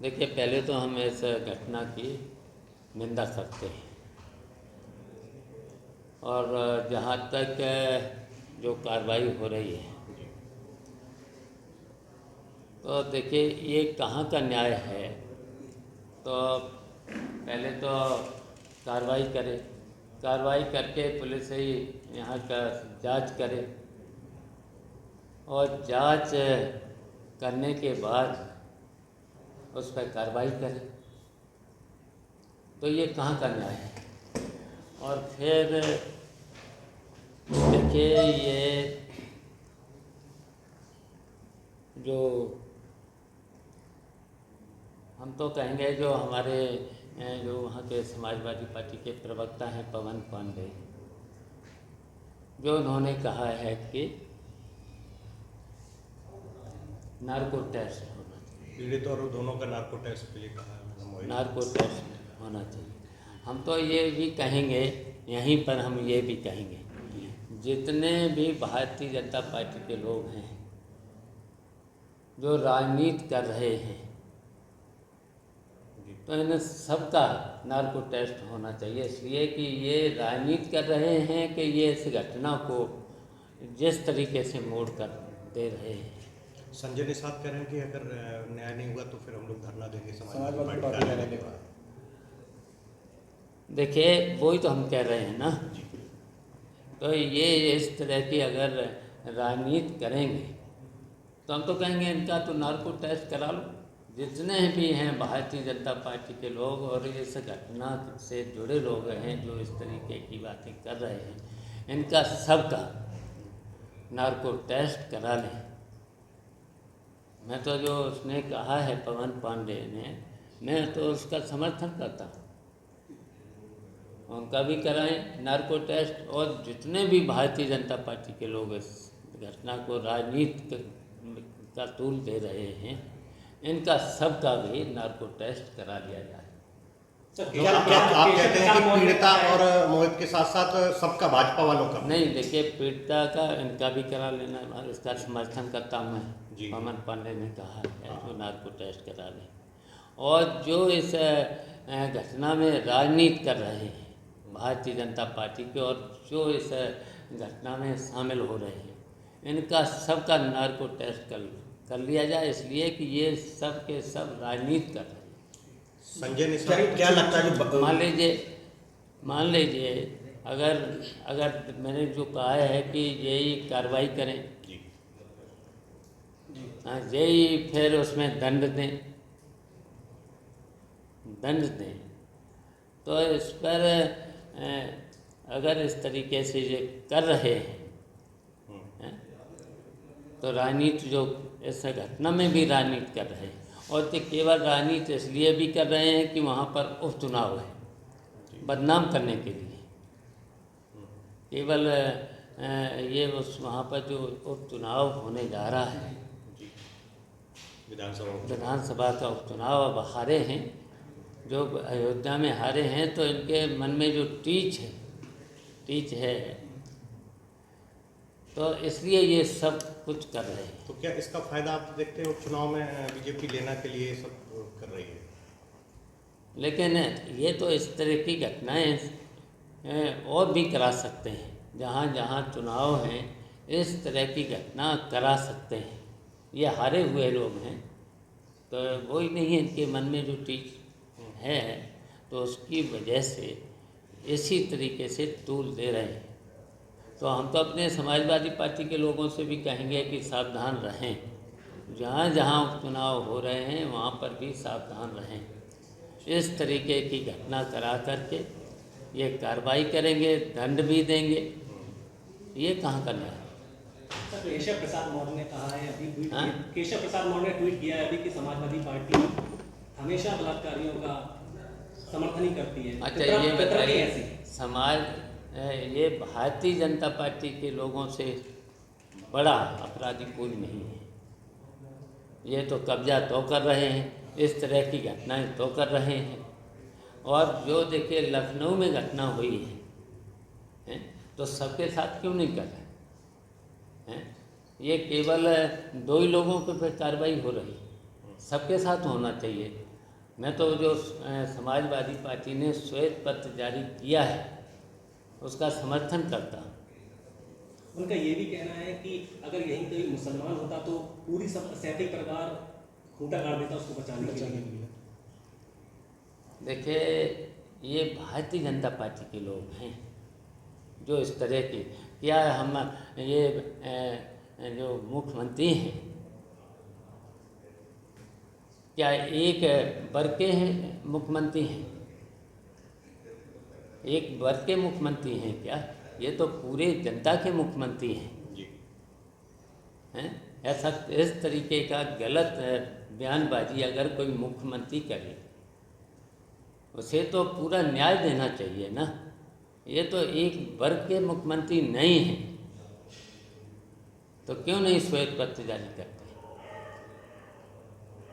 देखिए, पहले तो हम इस घटना की निंदा करते हैं और जहाँ तक जो कार्रवाई हो रही है तो देखिए ये कहाँ का न्याय है। तो पहले तो कार्रवाई करे, कार्रवाई करके पुलिस ही यहाँ का जांच करे और जांच करने के बाद उस पर कार्रवाई करे, तो ये कहाँ का न्याय है। और फिर देखिए ये जो हम तो कहेंगे जो हमारे जो वहाँ के समाजवादी पार्टी के प्रवक्ता हैं पवन पांडे, जो उन्होंने कहा है कि नार्को टेस्ट होना चाहिए, पीड़ित और दोनों का नार्को टेस्ट के लिए कहा है, नार्को टेस्ट होना चाहिए। हम तो ये भी कहेंगे, यहीं पर हम ये भी कहेंगे, जितने भी भारतीय जनता पार्टी के लोग हैं जो राजनीति कर रहे हैं तो इन सबका नार्को टेस्ट होना चाहिए, इसलिए कि ये राजनीति कर रहे हैं कि ये इस घटना को जिस तरीके से मोड़ कर दे रहे हैं। संजय निषाद कह रहे हैं कि अगर न्याय नहीं हुआ तो फिर हम लोग धरना देंगे समाजवादी पार्टी कार्यालय के बाद। देखिए वही तो हम कह रहे हैं ना, तो ये इस तरह की अगर राजनीति करेंगे तो हम तो कहेंगे इनका तो नार्को टेस्ट करा लो। जितने भी हैं भारतीय जनता पार्टी के लोग और इस घटना से जुड़े लोग हैं जो इस तरीके की बातें कर रहे हैं, इनका सबका नार्को टेस्ट करा लें। मैं तो जो उसने कहा है पवन पांडे ने, मैं तो उसका समर्थन करता हूँ, उनका भी कराएं नार्को टेस्ट। और जितने भी भारतीय जनता पार्टी के लोग इस घटना को राजनीति का तूल दे रहे हैं, इनका सबका भी नार्को टेस्ट करा लिया जाए। क्या आप कहते हैं कि पीड़िता और मोहित के साथ साथ सबका भाजपा वालों का? नहीं, देखिए पीड़िता का इनका भी करा लेना, इसका समर्थन करता हूँ मैं। पवन पांडे ने कहा है तो नार्को टेस्ट करा लें। और जो इस घटना में राजनीति कर रहे हैं भारतीय जनता पार्टी के और जो इस घटना में शामिल हो रहे हैं, इनका सबका नार्को टेस्ट कर लिया जाए, इसलिए कि ये सब के सब राजनीति कर रहे हैं। संजय निषाद क्या लगता है जो मान लीजिए अगर मैंने जो कहा है कि यही कार्रवाई करें, यही फिर उसमें दंड दें तो इस पर अगर इस तरीके से ये कर रहे हैं तो राजनीति जो इस घटना में भी राजनीति कर रहे हैं, और तो केवल राजनीति इसलिए भी कर रहे हैं कि वहाँ पर उपचुनाव है, बदनाम करने के लिए। केवल ये उस वहाँ पर जो उपचुनाव होने जा रहा है, विधानसभा का उपचुनाव अब हारे हैं, जो अयोध्या में हारे हैं, तो इनके मन में जो टीच है तो इसलिए ये सब कुछ कर रहे हैं। तो क्या इसका फायदा आप देखते हो चुनाव में बीजेपी लेना के लिए सब कर रही है? लेकिन ये तो इस तरह की घटनाएं और भी करा सकते हैं, जहाँ जहाँ चुनाव हैं इस तरह की घटना करा सकते हैं। ये हारे हुए लोग हैं तो वही नहीं है, इनके मन में जो टीच है तो उसकी वजह से इसी तरीके से तूल दे रहे हैं। तो हम तो अपने समाजवादी पार्टी के लोगों से भी कहेंगे कि सावधान रहें, जहाँ जहाँ उपचुनाव हो रहे हैं वहाँ पर भी सावधान रहें। इस तरीके की घटना करा करके ये कार्रवाई करेंगे, दंड भी देंगे, ये कहाँ करना है। केशव प्रसाद मौर्य ने कहा है अभी, केशव प्रसाद मौर्य ने ट्वीट किया है अभी कि समाजवादी पार्टी हमेशा बलात्कारियों का समर्थन ही करती है। अच्छा, ये बताइए, ये भारतीय जनता पार्टी के लोगों से बड़ा अपराधी कोई नहीं है। ये तो कब्जा तो कर रहे हैं, इस तरह की घटनाएं तो कर रहे हैं। और जो देखिए लखनऊ में घटना हुई है तो सबके साथ क्यों नहीं कर रहे हैं? ये केवल 2 ही लोगों के पर कार्रवाई हो रही, सबके साथ होना चाहिए। मैं तो जो समाजवादी पार्टी ने श्वेत पत्र जारी किया है उसका समर्थन करता हूँ। उनका ये भी कहना है कि अगर यहीं कोई मुसलमान होता तो पूरी सब सैकड़ों परिवार खूंटा गाड़ देता उसको बचाने के लिए। देखिए, ये भारतीय जनता पार्टी के लोग हैं जो इस तरह की, क्या हम ये जो मुख्यमंत्री हैं क्या एक वर्ग के हैं मुख्यमंत्री हैं, एक वर्ग के मुख्यमंत्री हैं क्या? ये तो पूरे जनता के मुख्यमंत्री हैं जी। हैं। ऐसा इस तरीके का गलत बयानबाजी अगर कोई मुख्यमंत्री करे उसे तो पूरा न्याय देना चाहिए ना। ये तो एक वर्ग के मुख्यमंत्री नहीं हैं तो क्यों नहीं श्वेत पत्र जारी करते?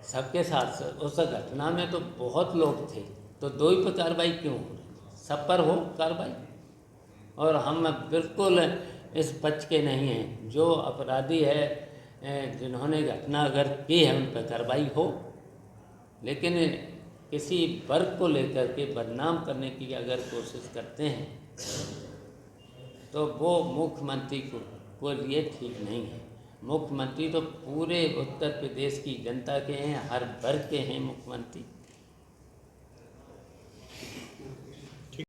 सबके साथ उस घटना में तो बहुत लोग थे तो दो ही पर कार्रवाई क्यों हो रही? सब पर हो कार्रवाई। और हम बिल्कुल इस पक्ष के नहीं हैं, जो अपराधी है जिन्होंने घटना अगर की है उन पर कार्रवाई हो, लेकिन किसी वर्ग को लेकर के बदनाम करने की अगर कोशिश करते हैं तो वो मुख्यमंत्री को लिए ठीक नहीं है। मुख्यमंत्री तो पूरे उत्तर प्रदेश की जनता के हैं, हर वर्ग के हैं मुख्यमंत्री।